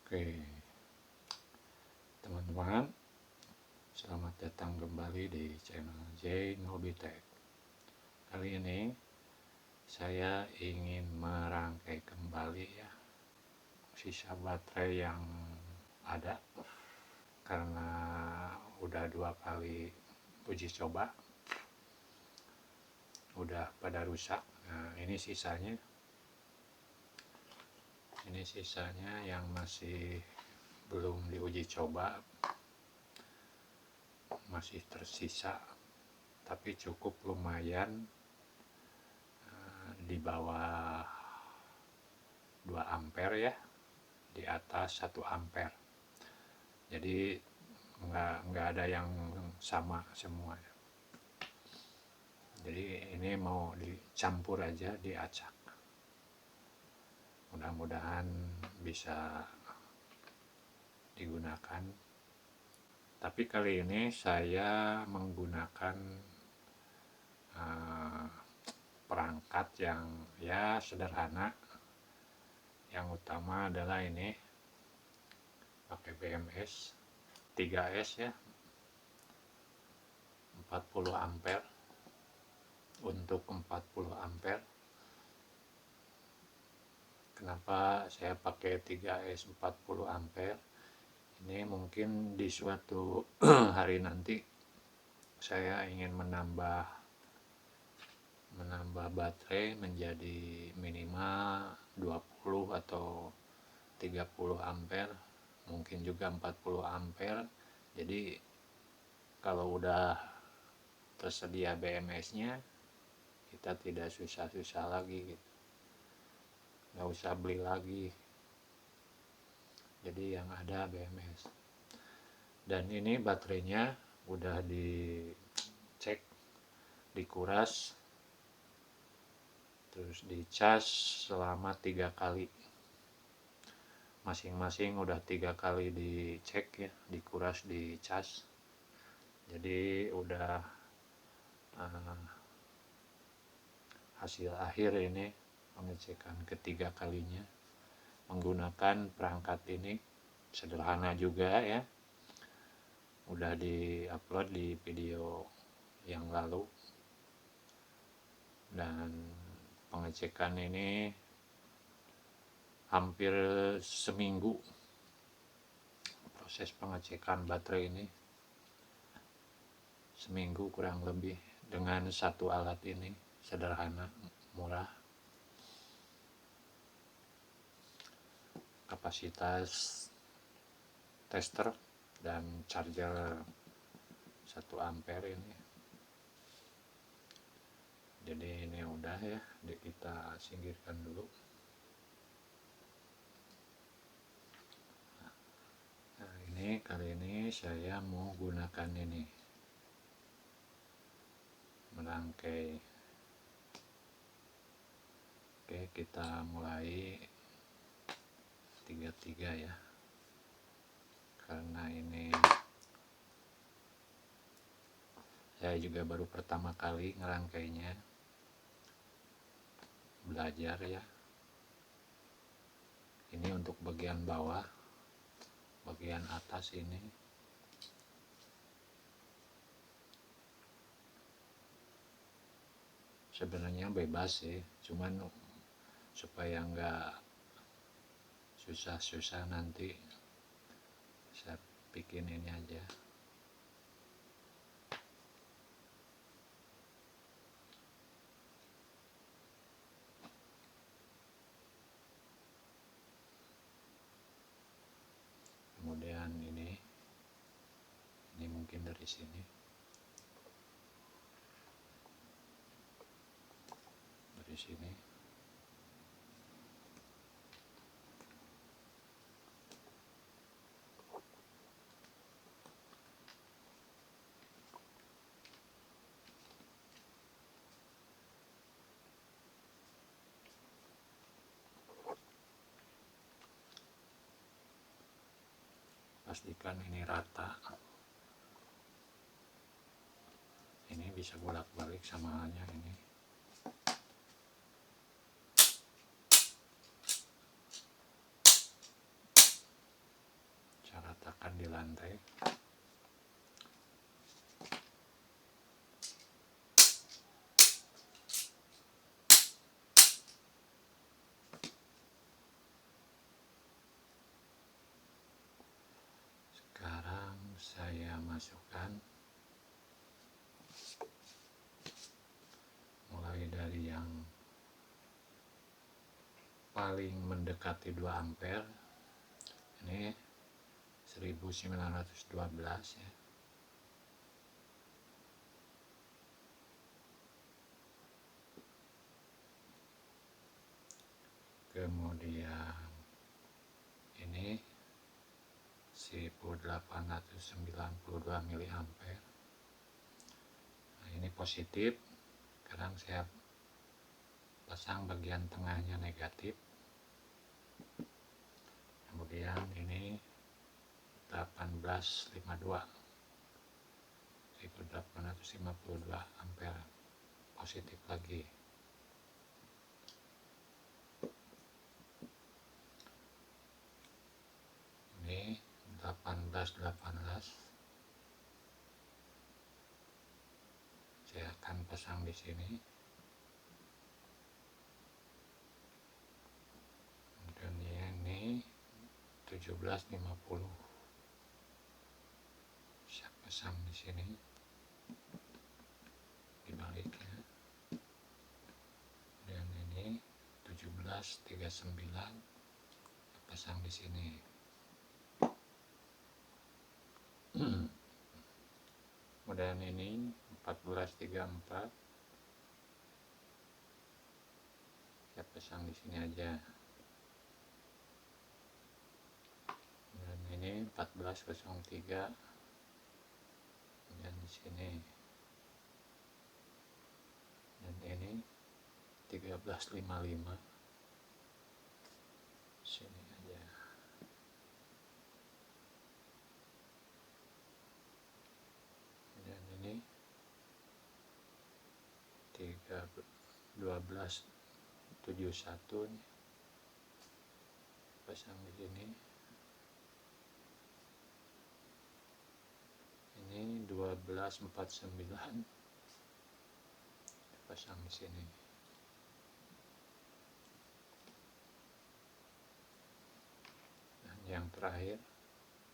Oke, teman-teman, selamat datang kembali di channel J Ngobitech. Kali ini saya ingin merangkai kembali sisa baterai yang ada karena udah 2 kali uji coba, udah pada rusak. Nah, ini sisanya yang masih belum diuji coba, masih tersisa, tapi cukup lumayan, di bawah 2 ampere ya, di atas 1 ampere. Jadi nggak ada yang sama semua. Jadi ini mau dicampur aja, diacak. Mudah-mudahan bisa digunakan. Tapi kali ini saya menggunakan perangkat yang sederhana. Yang utama adalah ini pakai BMS 3S 40 ampere. Untuk 40 ampere, kenapa saya pakai 3S 40 ampere? Ini mungkin di suatu hari nanti saya ingin menambah baterai menjadi minimal 20 atau 30 ampere, mungkin juga 40 ampere. Jadi kalau udah tersedia BMS-nya, kita tidak susah-susah lagi gitu. Nggak usah beli lagi, jadi yang ada BMS. Dan ini baterainya udah dicek, dikuras, terus dicas selama 3 kali. Masing-masing udah 3 kali dicek ya, dikuras, dicas. Jadi udah hasil akhir ini pengecekan ketiga kalinya menggunakan perangkat ini. Sederhana juga ya, udah di-upload di video yang lalu. Dan pengecekan ini hampir seminggu, proses pengecekan baterai ini seminggu kurang lebih, dengan satu alat ini, sederhana, murah. Kapasitas tester dan charger 1 ampere ini. Jadi ini udah ya, kita singkirkan dulu. Nah, ini kali ini saya mau gunakan ini, merangkai. Oke, kita mulai 3 ya, karena ini saya juga baru pertama kali ngerangkainya, belajar ya. Ini untuk bagian bawah, bagian atas ini sebenarnya bebas sih, cuman supaya nggak susah-susah nanti saya bikin ini aja. Kemudian ini mungkin dari sini, pastikan ini rata. Ini bisa bolak-balik sama halnya ini. paling mendekati 2 ampere. Ini 1912 ya. Kemudian ini 1892 mA. Nah, ini positif. Sekarang saya pasang bagian tengahnya negatif. Kemudian ini 1852 ampere positif lagi. Ini 1818. Saya akan pasang di sini. Dan ini 1750. Saya pasang di sini. Dibaliknya. Dan ini 1739. Pasang di sini. Kemudian ini 1434. Saya pasang di sini aja. Dan ini 1403. Dan di sini. Dan ini 1355. Sini aja. Dan ini 1271 nih. Pasang di sini. Ini 1249. Pasang di sini. Dan yang terakhir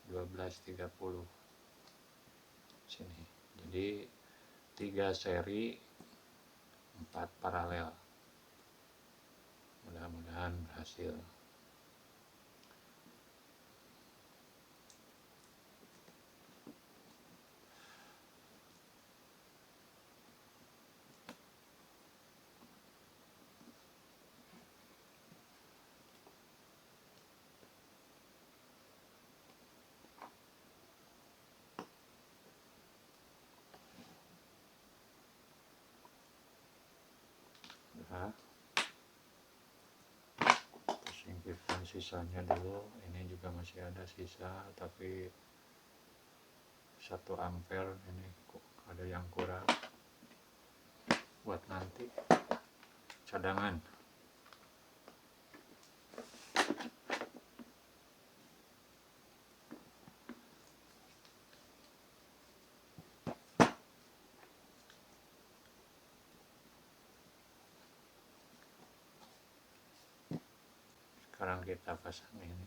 1230 sini. Jadi 3 seri 4 paralel. Mudah-mudahan berhasil. Nah, singkirkan sisanya dulu. Ini juga masih ada sisa, tapi 1 ampere ini ada yang kurang. Buat nanti cadangan. Sekarang kita pasang ini.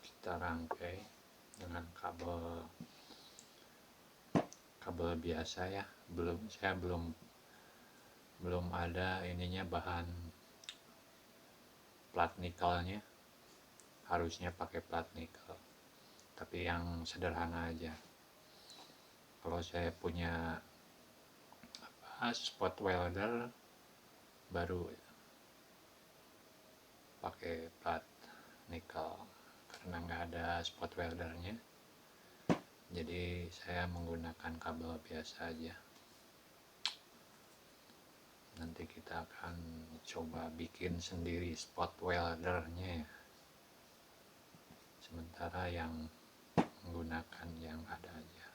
Kita rangkai dengan kabel biasa ya. Saya belum ada ininya, bahan plat nikelnya. Harusnya pakai plat nikel, tapi yang sederhana aja. Kalau saya punya spot welder baru pakai plat nikel, karena nggak ada spot weldernya, jadi saya menggunakan kabel biasa aja. Nanti kita akan coba bikin sendiri spot weldernya ya. Sementara yang menggunakan yang ada aja.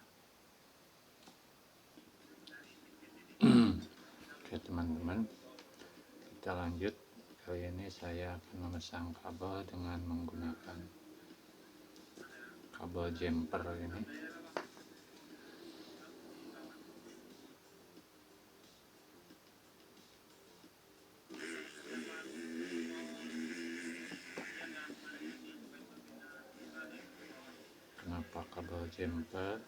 Oke teman-teman, kita lanjut. Kali ini saya akan memasang kabel dengan menggunakan kabel jumper ini. Kenapa kabel jumper?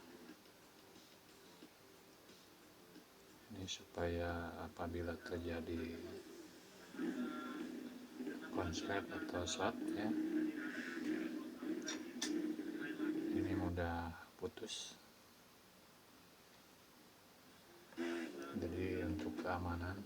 Ini supaya apabila terjadi konslet atau short ya, ini mudah putus. Jadi untuk keamanan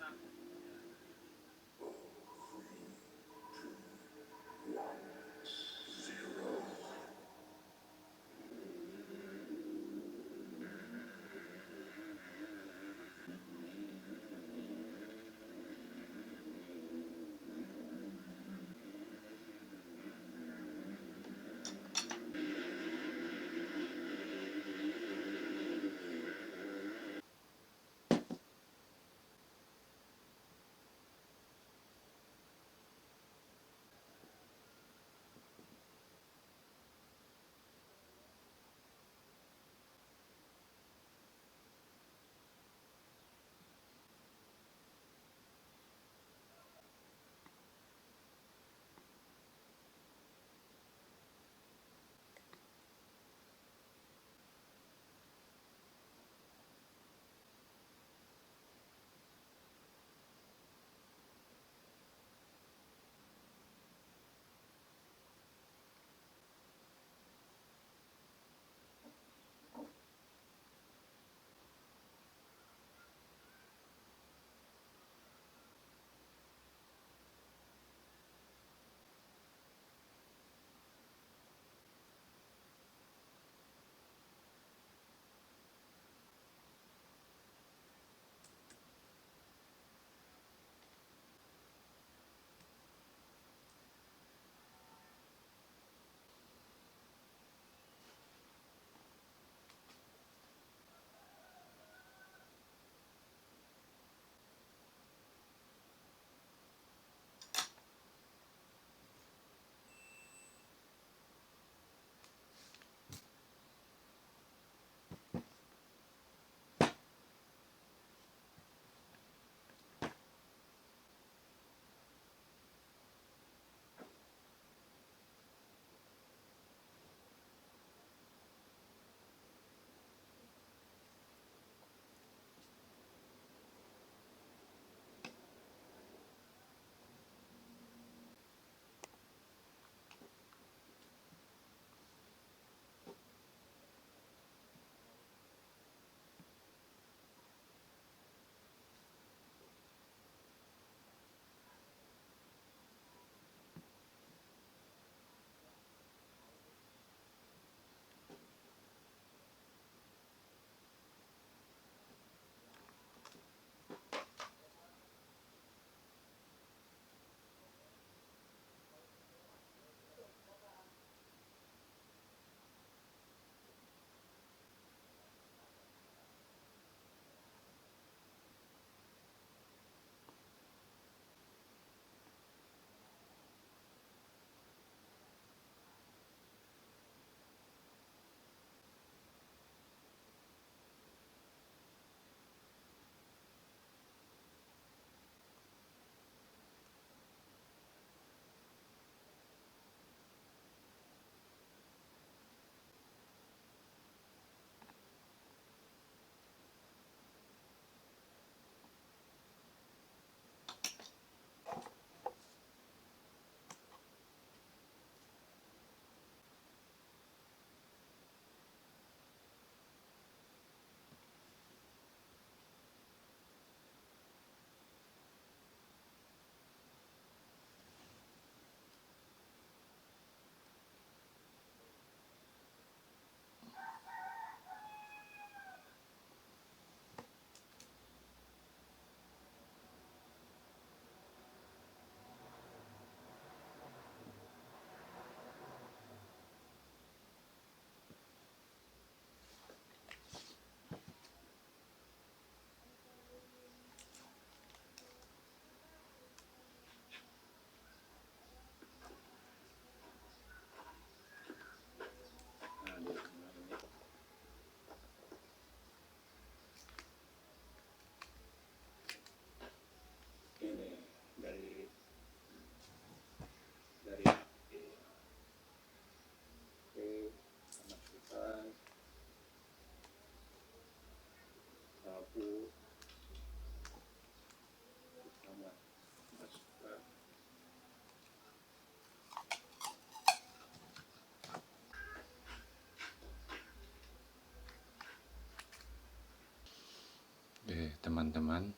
teman-teman,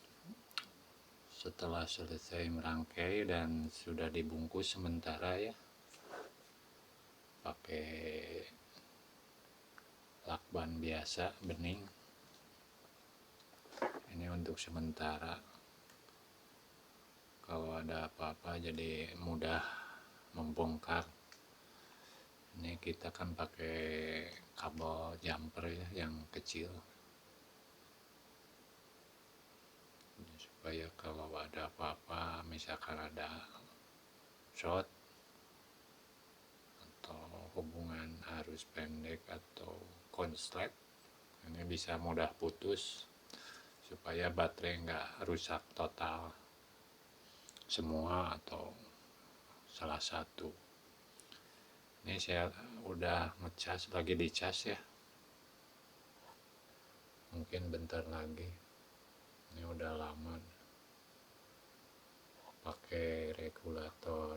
setelah selesai merangkai dan sudah dibungkus sementara ya pakai lakban biasa bening. Ini untuk sementara, kalau ada apa-apa jadi mudah membongkar. Ini kita kan pakai kabel jumper ya, yang kecil, supaya kalau ada apa-apa, misalkan ada short atau hubungan arus pendek atau konslet, ini bisa mudah putus, supaya baterai nggak rusak total semua atau salah satu. Ini saya udah ngecas, lagi dicas ya, mungkin bentar lagi. Ini udah lama pakai regulator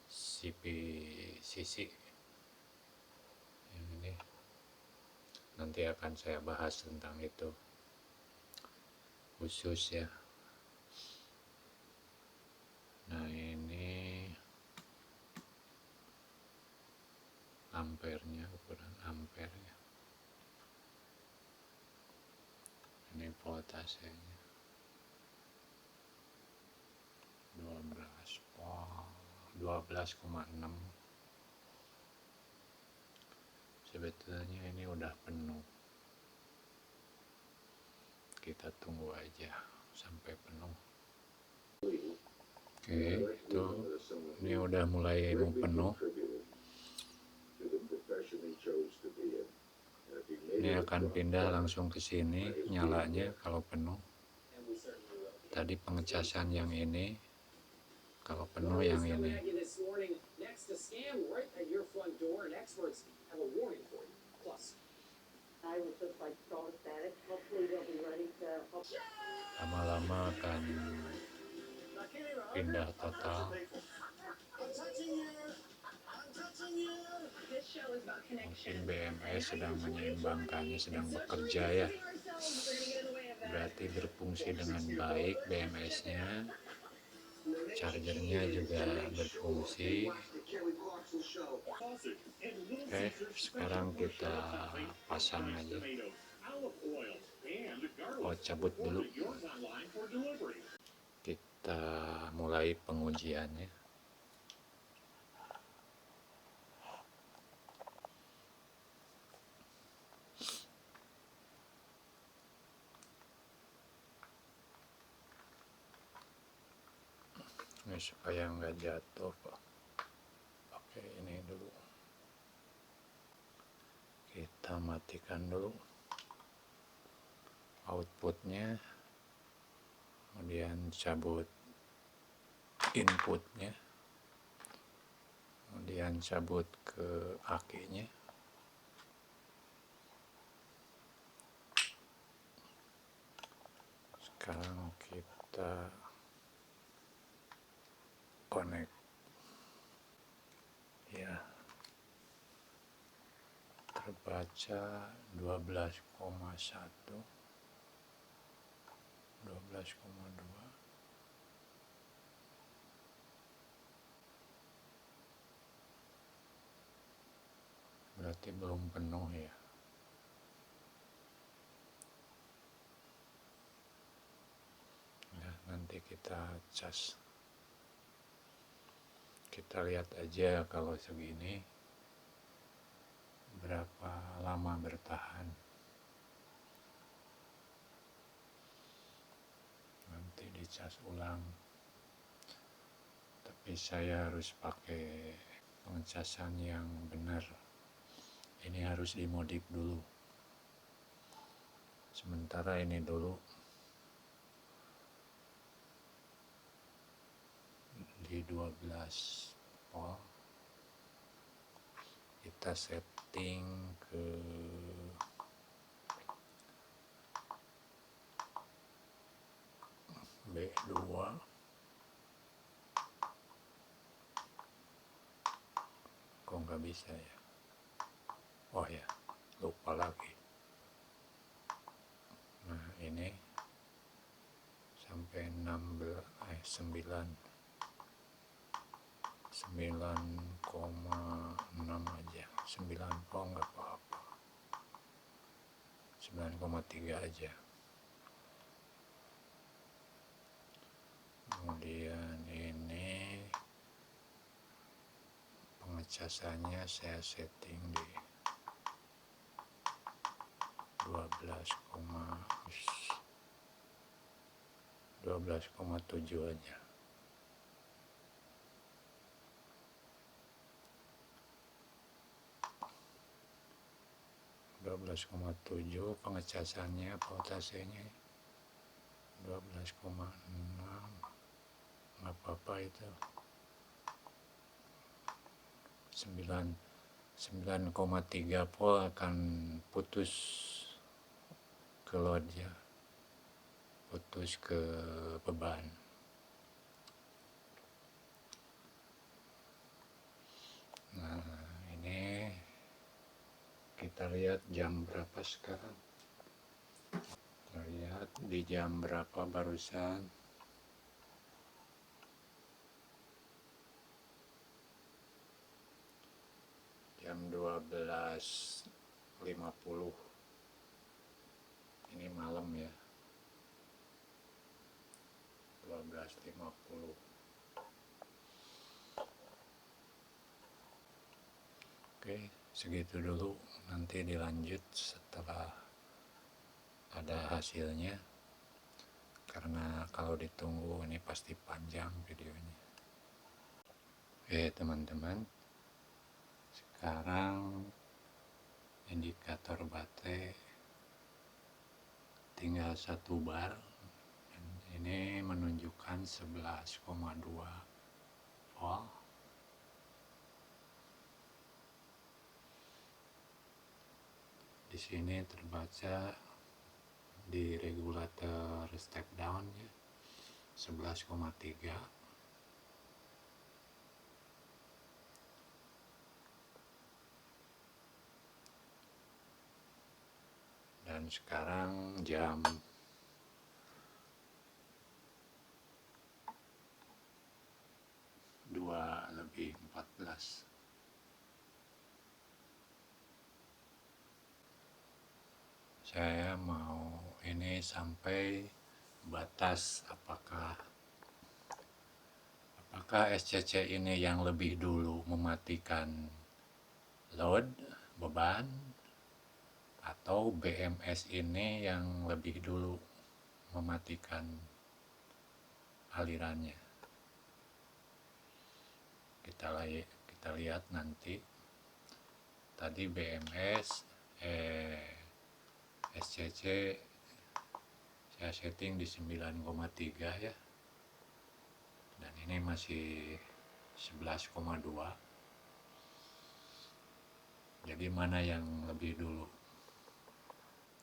CPCC yang ini, nanti akan saya bahas tentang itu khusus ya. Nah, ini ampernya, ukuran ampernya, ini voltasenya 12,6. Sebetulnya ini udah penuh, kita tunggu aja sampai penuh. Oke, itu ini udah mulai mau penuh. Ini akan pindah langsung ke sini nyalanya kalau penuh. Tadi pengecasan yang ini, kalau penuh yang ini. Lama-lama akan pindah total. Mungkin BMS sedang menyeimbangkannya, sedang bekerja ya, berarti berfungsi dengan baik BMS-nya, chargernya juga berfungsi. Oke, sekarang kita pasang aja. Oh, cabut dulu. Kita mulai pengujiannya. Ini supaya nggak jatuh, Pak. Oke, ini dulu. Kita matikan dulu outputnya, kemudian cabut inputnya, kemudian cabut ke akinya. Sekarang kita connect ya, terbaca 12,1, 12,2. Berarti belum penuh ya. Nah, nanti kita cas. Kita lihat aja kalau segini berapa lama bertahan. Nanti dicas ulang. Tapi saya harus pakai pengecasan yang benar. Ini harus dimodif dulu. Sementara ini dulu di 12 volt. Kita setting ke B2. Kok nggak bisa ya? Oh ya, lupa lagi. Nah, ini sampai 9,6 aja, 9 nggak apa-apa, 9,3 aja. Kemudian ini pengecasannya saya setting di 12,7 aja. Pengecasannya voltasenya 12,6, nggak apa-apa itu. 9,3 volt akan putus ke load ya, putus ke beban. Nah, ini kita lihat jam berapa sekarang. Kita lihat di jam berapa barusan. Jam 12.50. Ini malam ya. 12.50. Oke, segitu dulu. Nanti dilanjut setelah ada hasilnya. Karena kalau ditunggu ini pasti panjang videonya. Oke teman-teman, sekarang indikator baterai tinggal 1 bar. Dan ini menunjukkan 11,2 volt. Di sini terbaca di regulator step down ya, 11,3. Dan sekarang jam 2:14. Saya mau ini sampai batas apakah SCC ini yang lebih dulu mematikan load beban, atau BMS ini yang lebih dulu mematikan alirannya. Kita lihat nanti. Tadi BMS SCC saya setting di 9,3 ya, dan ini masih 11,2. Jadi mana yang lebih dulu?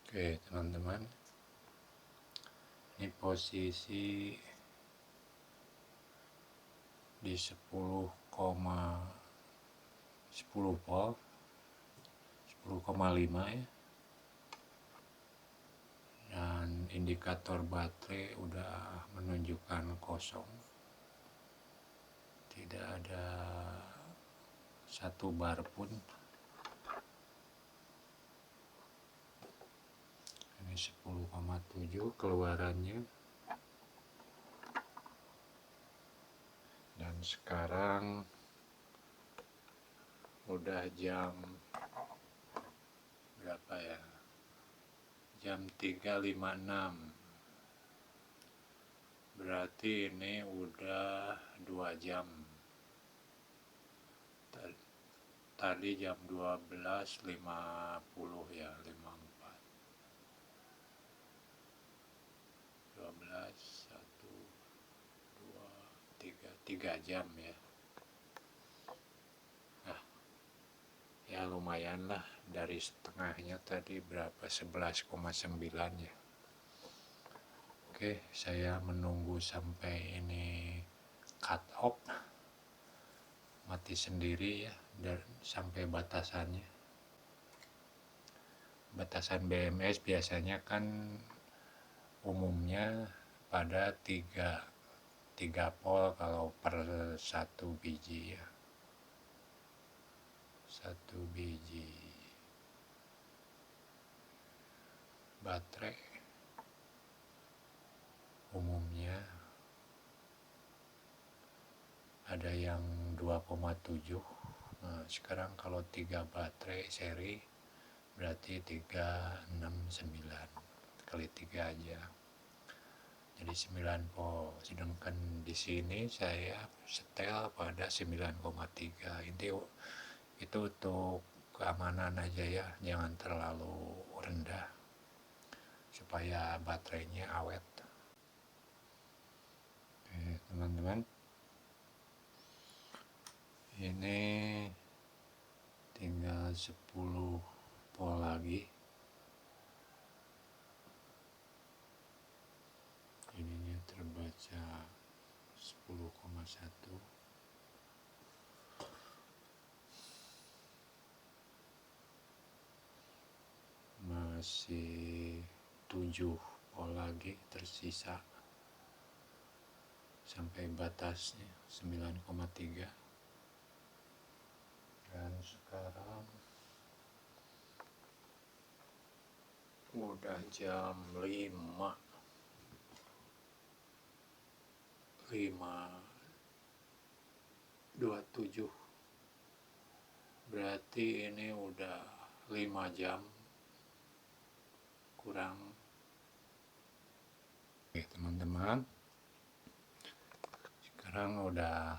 Oke teman-teman, ini posisi di 10 volt, 10,5 ya. Dan indikator baterai udah menunjukkan kosong, tidak ada 1 bar pun. Ini 10,7 keluarannya. Dan sekarang udah jam berapa ya? Jam 3.56. Berarti ini udah 2 jam. Tadi jam 12.50 ya, 54. 12, 1, 2, 3 jam ya. Nah, ya lumayan lah, dari setengahnya tadi berapa, 11,9 ya. Oke, saya menunggu sampai ini cut off, mati sendiri ya, dan sampai batasannya. Batasan BMS biasanya kan umumnya pada 3 volt kalau per 1 biji ya, 1 biji baterai umumnya ada yang 2,7. Nah, sekarang kalau 3 baterai seri berarti 369 kali 3 aja, jadi 9 volt. Sedangkan di sini saya setel pada 9,3. Itu untuk keamanan aja ya, jangan terlalu rendah supaya baterainya awet. Oke, teman-teman, ini tinggal 10 volt lagi. Ininya terbaca 10,1. Masih 7 volt lagi tersisa sampai batasnya 9,3. Dan sekarang udah jam 5.27, berarti ini udah 5 jam kurang. Oke teman-teman, sekarang udah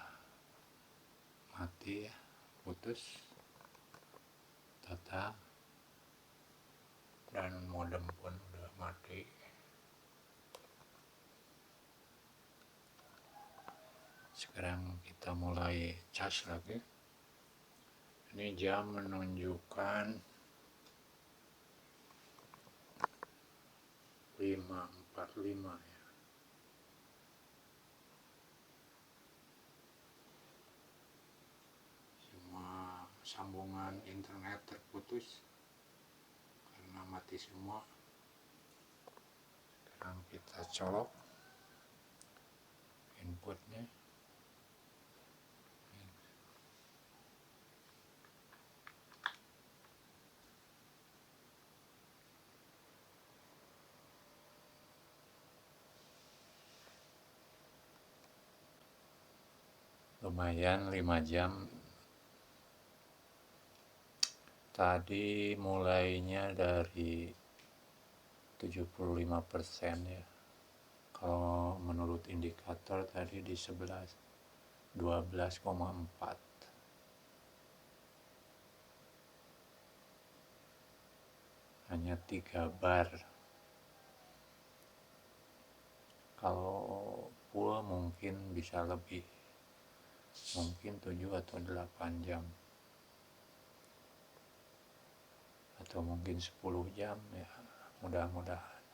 mati ya, putus total, dan modem pun udah mati. Sekarang kita mulai cas lagi. Ini jam menunjukkan 5.45 ya. Semua sambungan internet terputus karena mati semua. Sekarang kita colok inputnya. Lumayan 5 jam. Tadi mulainya dari 75% ya. Kalau menurut indikator tadi di 12,4. Hanya 3 bar. Kalau full mungkin bisa lebih, mungkin 7 atau 8 jam, atau mungkin 10 jam ya, mudah-mudahan.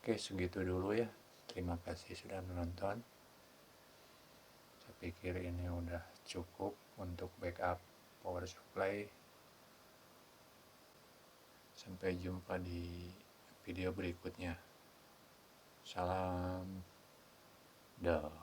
Oke, segitu dulu ya. Terima kasih sudah menonton. Saya pikir ini udah cukup untuk backup power supply. Sampai jumpa di video berikutnya. Salam dah.